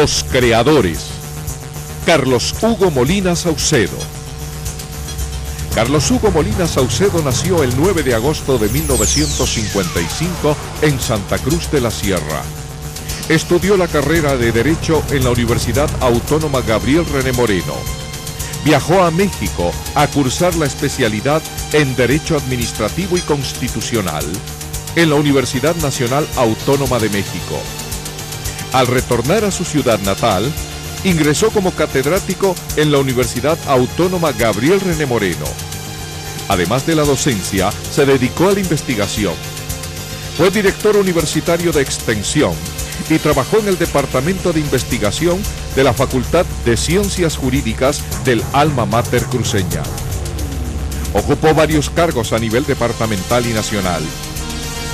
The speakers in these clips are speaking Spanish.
Los creadores. Carlos Hugo Molina Saucedo. Carlos Hugo Molina Saucedo nació el 9 de agosto de 1955 en Santa Cruz de la Sierra. Estudió la carrera de Derecho en la Universidad Autónoma Gabriel René Moreno. Viajó a México a cursar la especialidad en Derecho Administrativo y Constitucional en la Universidad Nacional Autónoma de México. Al retornar a su ciudad natal, ingresó como catedrático en la Universidad Autónoma Gabriel René Moreno. Además de la docencia, se dedicó a la investigación. Fue director universitario de Extensión y trabajó en el Departamento de Investigación de la Facultad de Ciencias Jurídicas del Alma Mater cruceña. Ocupó varios cargos a nivel departamental y nacional.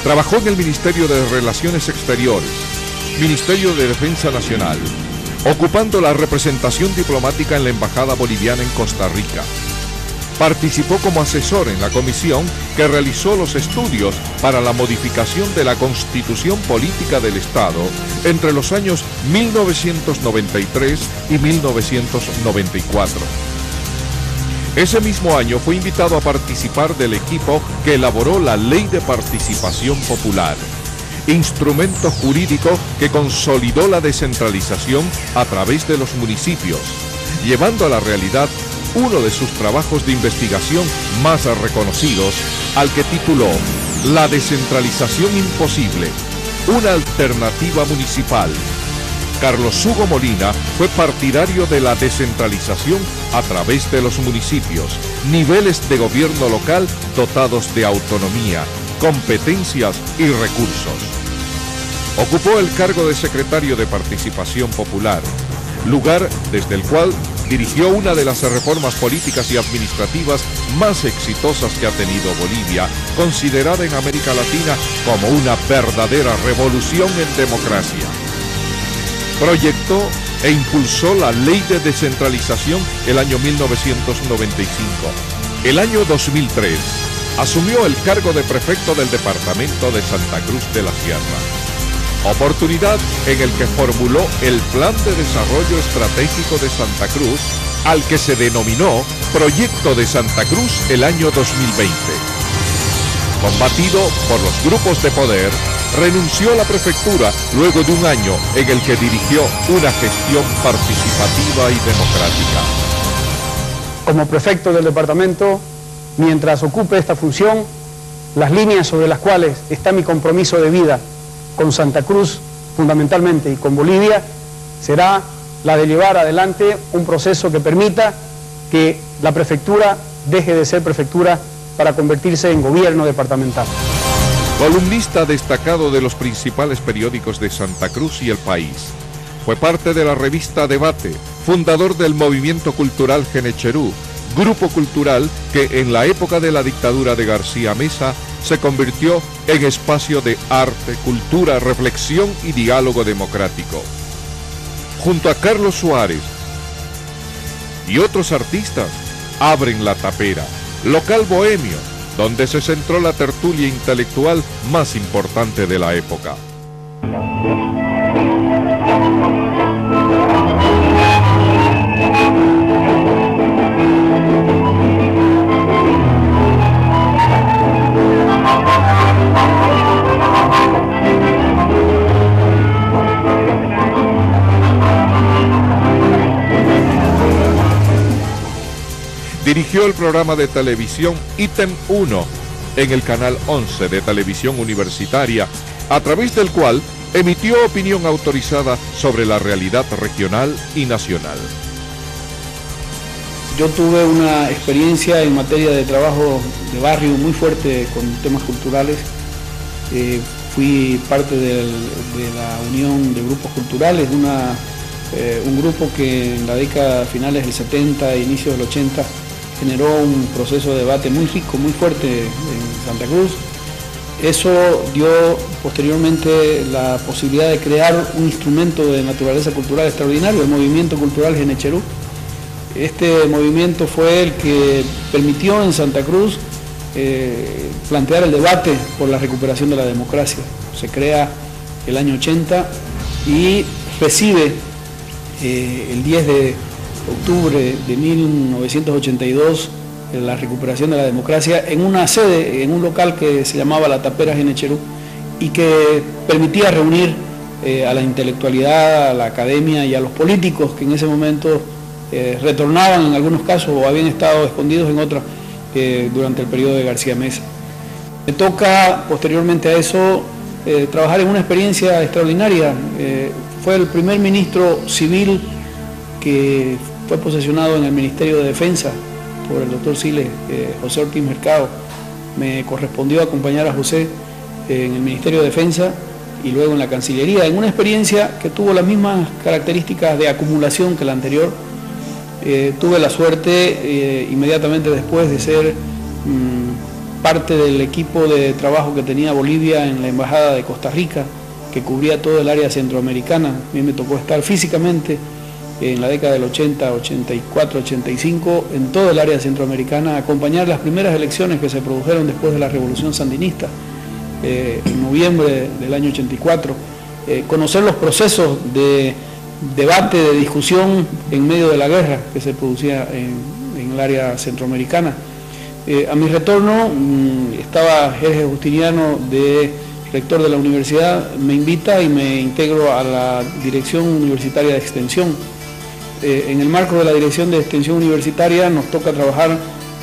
Trabajó en el Ministerio de Relaciones Exteriores, Ministerio de Defensa Nacional, ocupando la representación diplomática en la Embajada Boliviana en Costa Rica. Participó como asesor en la comisión que realizó los estudios para la modificación de la Constitución Política del Estado entre los años 1993 y 1994. Ese mismo año fue invitado a participar del equipo que elaboró la Ley de Participación Popular, instrumento jurídico que consolidó la descentralización a través de los municipios, llevando a la realidad uno de sus trabajos de investigación más reconocidos, al que tituló La descentralización imposible, una alternativa municipal. Carlos Hugo Molina fue partidario de la descentralización a través de los municipios, niveles de gobierno local dotados de autonomía, competencias y recursos. Ocupó el cargo de secretario de Participación Popular, lugar desde el cual dirigió una de las reformas políticas y administrativas más exitosas que ha tenido Bolivia, considerada en América Latina como una verdadera revolución en democracia. Proyectó e impulsó la Ley de Descentralización el año 1995. El año 2003 asumió el cargo de prefecto del departamento de Santa Cruz de la Sierra, oportunidad en el que formuló el Plan de Desarrollo Estratégico de Santa Cruz, al que se denominó Proyecto de Santa Cruz el año 2020. Combatido por los grupos de poder, renunció a la prefectura luego de un año en el que dirigió una gestión participativa y democrática. Como prefecto del departamento, mientras ocupe esta función, las líneas sobre las cuales está mi compromiso de vida con Santa Cruz fundamentalmente y con Bolivia, será la de llevar adelante un proceso que permita que la prefectura deje de ser prefectura para convertirse en gobierno departamental. Columnista destacado de los principales periódicos de Santa Cruz y El País. Fue parte de la revista Debate, fundador del movimiento cultural Genecherú, grupo cultural que en la época de la dictadura de García Meza se convirtió en espacio de arte, cultura, reflexión y diálogo democrático. Junto a Carlos Suárez y otros artistas, abren La Tapera, local bohemio, donde se centró la tertulia intelectual más importante de la época. Dirigió el programa de televisión Ítem 1 en el canal 11 de televisión universitaria, a través del cual emitió opinión autorizada sobre la realidad regional y nacional. Yo tuve una experiencia en materia de trabajo de barrio muy fuerte con temas culturales. Fui parte de la Unión de Grupos Culturales, un grupo que en la década finales del 70 e inicios del 80 generó un proceso de debate muy rico, muy fuerte en Santa Cruz. Eso dio posteriormente la posibilidad de crear un instrumento de naturaleza cultural extraordinario, el Movimiento Cultural Genecherú. Este movimiento fue el que permitió en Santa Cruz plantear el debate por la recuperación de la democracia. Se crea el año 80 y recibe el 10 de octubre de 1982, la recuperación de la democracia, en una sede, en un local que se llamaba La Tapera Genecherú, y que permitía reunir a la intelectualidad, a la academia y a los políticos que en ese momento retornaban en algunos casos o habían estado escondidos en otros durante el periodo de García Meza. Me toca, posteriormente a eso, trabajar en una experiencia extraordinaria. Fue el primer ministro civil que fue posesionado en el Ministerio de Defensa por el doctor Siles, José Ortiz Mercado. Me correspondió acompañar a José en el Ministerio de Defensa y luego en la Cancillería, en una experiencia que tuvo las mismas características de acumulación que la anterior. Tuve la suerte inmediatamente después de ser parte del equipo de trabajo que tenía Bolivia en la Embajada de Costa Rica, que cubría todo el área centroamericana. A mí me tocó estar físicamente en la década del 80, 84, 85, en todo el área centroamericana, acompañar las primeras elecciones que se produjeron después de la Revolución Sandinista, en noviembre del año 84, conocer los procesos de debate, de discusión en medio de la guerra que se producía en el área centroamericana. A mi retorno estaba Jorge Justiniano, rector de la universidad, me invita y me integro a la Dirección Universitaria de Extensión. En el marco de la Dirección de Extensión Universitaria nos toca trabajar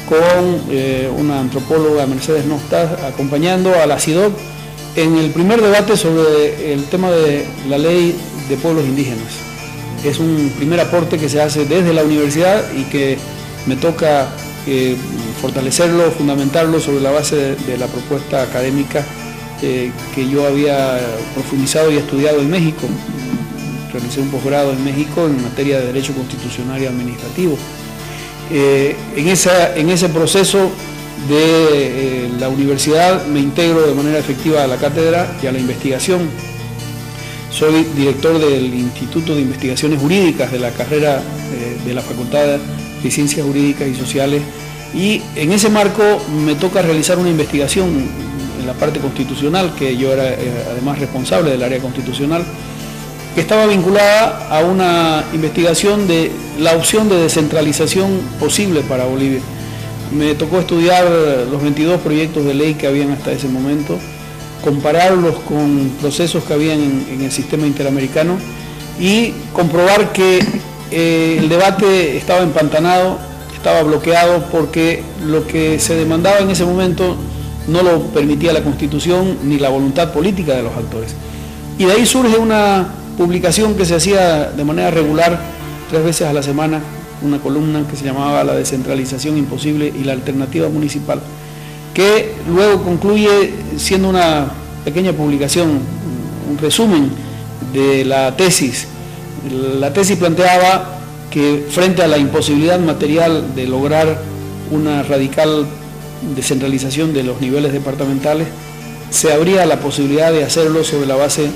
con una antropóloga, Mercedes Nostas, acompañando a la CIDOC en el primer debate sobre el tema de la ley de pueblos indígenas. Es un primer aporte que se hace desde la universidad y que me toca fortalecerlo, fundamentarlo sobre la base de la propuesta académica que yo había profundizado y estudiado en México. Realicé un posgrado en México en materia de Derecho Constitucional y Administrativo. En ese proceso de la universidad me integro de manera efectiva a la cátedra y a la investigación. Soy director del Instituto de Investigaciones Jurídicas de la carrera de la Facultad de Ciencias Jurídicas y Sociales, y en ese marco me toca realizar una investigación en la parte constitucional, que yo era además responsable del área constitucional, que estaba vinculada a una investigación de la opción de descentralización posible para Bolivia. Me tocó estudiar los 22 proyectos de ley que habían hasta ese momento, compararlos con procesos que habían en el sistema interamericano y comprobar que el debate estaba empantanado, estaba bloqueado, porque lo que se demandaba en ese momento no lo permitía la Constitución ni la voluntad política de los actores. Y de ahí surge una publicación que se hacía de manera regular 3 veces a la semana, una columna que se llamaba La descentralización imposible y la alternativa municipal, que luego concluye siendo una pequeña publicación, un resumen de la tesis. La tesis planteaba que frente a la imposibilidad material de lograr una radical descentralización de los niveles departamentales, se abría la posibilidad de hacerlo sobre la base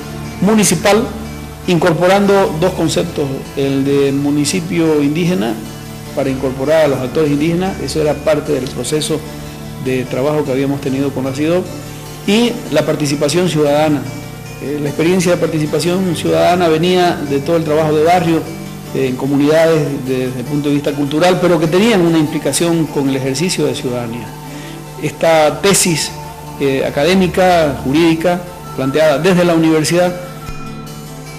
municipal, incorporando 2 conceptos: el de municipio indígena, para incorporar a los actores indígenas, eso era parte del proceso de trabajo que habíamos tenido con la CIDOC, y la participación ciudadana. La experiencia de participación ciudadana venía de todo el trabajo de barrio, en comunidades desde el punto de vista cultural, pero que tenían una implicación con el ejercicio de ciudadanía. Esta tesis académica, jurídica, planteada desde la universidad.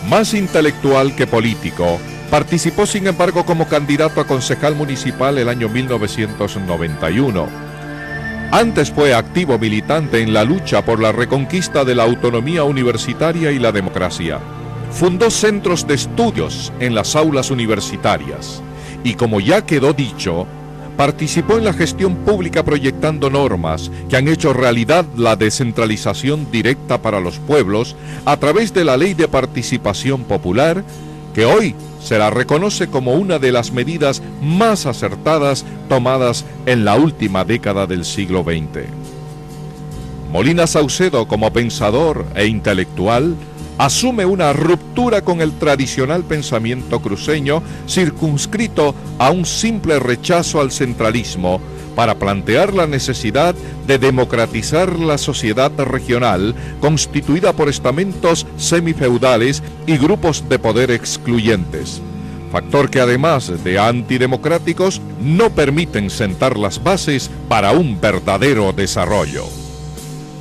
Más intelectual que político, participó sin embargo como candidato a concejal municipal el año 1991. Antes fue activo militante en la lucha por la reconquista de la autonomía universitaria y la democracia. Fundó centros de estudios en las aulas universitarias y, como ya quedó dicho, participó en la gestión pública proyectando normas que han hecho realidad la descentralización directa para los pueblos a través de la Ley de Participación Popular, que hoy se la reconoce como una de las medidas más acertadas tomadas en la última década del siglo XX. Molina Saucedo, como pensador e intelectual, asume una ruptura con el tradicional pensamiento cruceño circunscrito a un simple rechazo al centralismo para plantear la necesidad de democratizar la sociedad regional constituida por estamentos semifeudales y grupos de poder excluyentes. factor que además de antidemocráticos no permiten sentar las bases para un verdadero desarrollo.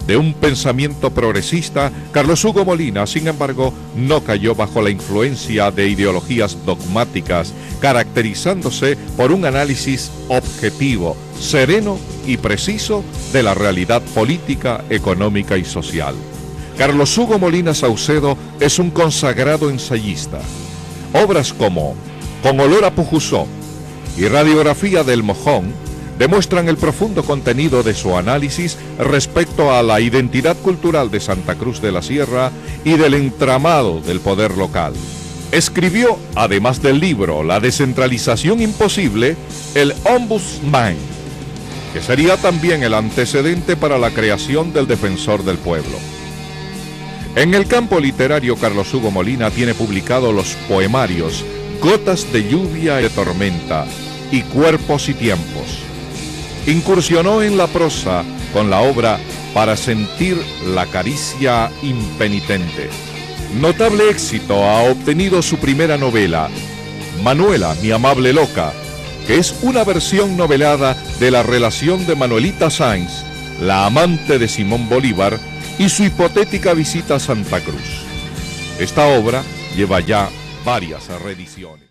De un pensamiento progresista, Carlos Hugo Molina, sin embargo, no cayó bajo la influencia de ideologías dogmáticas, caracterizándose por un análisis objetivo, sereno y preciso de la realidad política, económica y social. Carlos Hugo Molina Saucedo es un consagrado ensayista. Obras como Con olor a Pujusó y Radiografía del Mojón demuestran el profundo contenido de su análisis respecto a la identidad cultural de Santa Cruz de la Sierra y del entramado del poder local. Escribió, además del libro La descentralización imposible, el Ombudsman, que sería también el antecedente para la creación del Defensor del Pueblo. En el campo literario, Carlos Hugo Molina tiene publicado los poemarios Gotas de lluvia y de tormenta y Cuerpos y tiempos. Incursionó en la prosa con la obra Para sentir la caricia impenitente. Notable éxito ha obtenido su primera novela, Manuela, mi amable loca, que es una versión novelada de la relación de Manuelita Sáenz, la amante de Simón Bolívar, y su hipotética visita a Santa Cruz. Esta obra lleva ya varias reediciones.